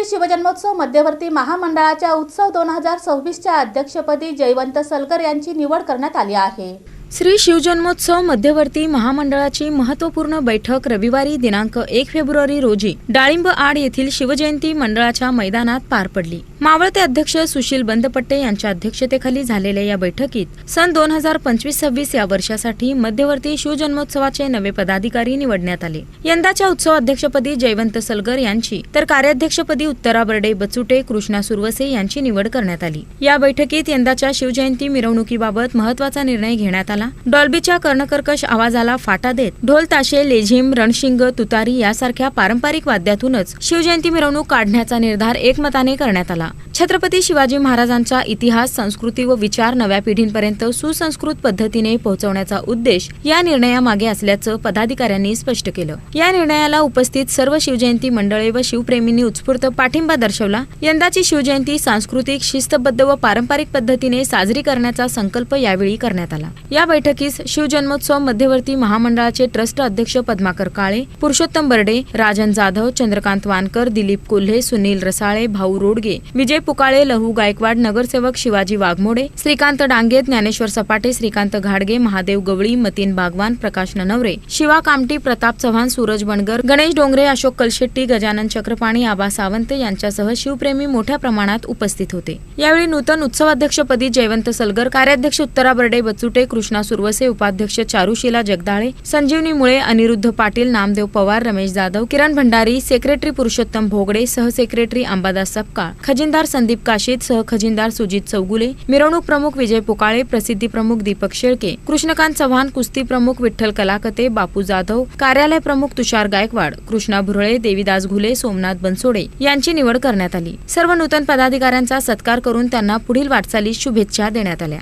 श्री शिवजन्मोत्सव मध्यवर्ती महामंडळाच्या उत्सव 2026च्या अध्यक्षपदी जयवंत सलगर यांची निवड करण्यात आली आहे। श्री शिवजन्मोत्सव मध्यवर्ती महामंडळाची महत्त्वपूर्ण बैठक रविवारी दिनांक 1 फेब्रुवारी रोजी डाळिंब आड येथील शिवजयंती मंडळाच्या मैदानात पार पडली। मावळते अध्यक्ष सुशील बंदपट्टे यांच्या अध्यक्षतेखाली झालेल्या या बैठकीत सन 2025-26 या वर्षासाठी मध्यवर्ती शिवजन्मोत्सवाचे नवे पदाधिकारी निवडण्यात आले। यंदाच्या उत्सव अध्यक्षपदी जयवंत सलगर यांची तर कार्याध्यक्षपदी उत्तरा बर्डे बचुटे, कृष्णा सुरवसे यांची निवड करण्यात आली। या बैठकीत यंदाच्या शिवजयंती मिरवणुकीबाबत महत्त्वाचा निर्णय घेण्यात आला। डॉल्बीच्या कर्णकर्कश आवाजाला फाटा देत ढोल ताशे, लेझिम, रणशिंग, तुतारी यासारख्या पारंपरिक वाद्यातूनच शिवजयंती मिरवणूक काढण्याचा निर्धार एकमताने करण्यात आला। छत्रपती शिवाजी महाराजांचा इतिहास, संस्कृती व विचार नव्या पिढींपर्यंत सुसंस्कृत पद्धतीने पोहोचवण्याचा उद्देश या निर्णयामागे असल्याचं पदाधिकाऱ्यांनी स्पष्ट केलं। या निर्णयाला उपस्थित सर्व शिवजयंती मंडळे व शिवप्रेमींनी उत्स्फूर्त पाठिंबा दर्शवला। यंदाची शिवजयंती सांस्कृतिक, शिस्तबद्ध व पारंपरिक पद्धतीने साजरी करण्याचा संकल्प यावेळी करण्यात आला। या बैठकीस शिवजन्मोत्सव मध्यवर्ती महामंडळाचे ट्रस्ट अध्यक्ष पद्माकर काळे, पुरुषोत्तम बर्डे, राजन जाधव, चंद्रकांत वानकर, दिलीप कोल्हे, सुनील रसाळे, भाऊ रोडगे, विजय पुकाळे, लहू गायकवाड, नगरसेवक शिवाजी वाघमोडे, श्रीकांत डांगे, ज्ञानेश्वर सपाटे, श्रीकांत घाडगे, महादेव गवळी, मतीन बागवान, प्रकाश ननवरे, शिवा कामटी, प्रताप चव्हाण, सूरज बनगर, गणेश डोंगरे, अशोक कलशेट्टी, गजानन चक्रपाणी, आबा सावंत यांच्यासह शिवप्रेमी मोठ्या प्रमाणात उपस्थित होते। यावेळी नूतन उत्सवाध्यक्षपदी जयवंत सलगर, कार्याध्यक्ष उत्तरा बर्डे बचुटे, कृष्णा सुरवसे, उपाध्यक्ष चारुशीला जगदाळे, संजीवनी मुळे, अनिरुद्ध पाटील, नामदेव पवार, रमेश जाधव, किरण भंडारी, सेक्रेटरी पुरुषोत्तम भोगडे, सहसेक्रेटरी अंबादास सपकाळ, खजिनदार संदीप काशीद, सहखजिनदार सुजित चौगुले, मिरवणूक प्रमुख विजय पुकाळे, प्रसिद्धी प्रमुख दीपक शेळके, कृष्णकांत चव्हाण, कुस्ती प्रमुख विठ्ठल कलाकते, बापू जाधव, कार्यालय प्रमुख तुषार गायकवाड, कृष्णा भुरळे, देवीदास घुले, सोमनाथ बनसोडे यांची निवड करण्यात आली। सर्व नूतन पदाधिकाऱ्यांचा सत्कार करून त्यांना पुढील वाटचालीस शुभेच्छा देण्यात आल्या।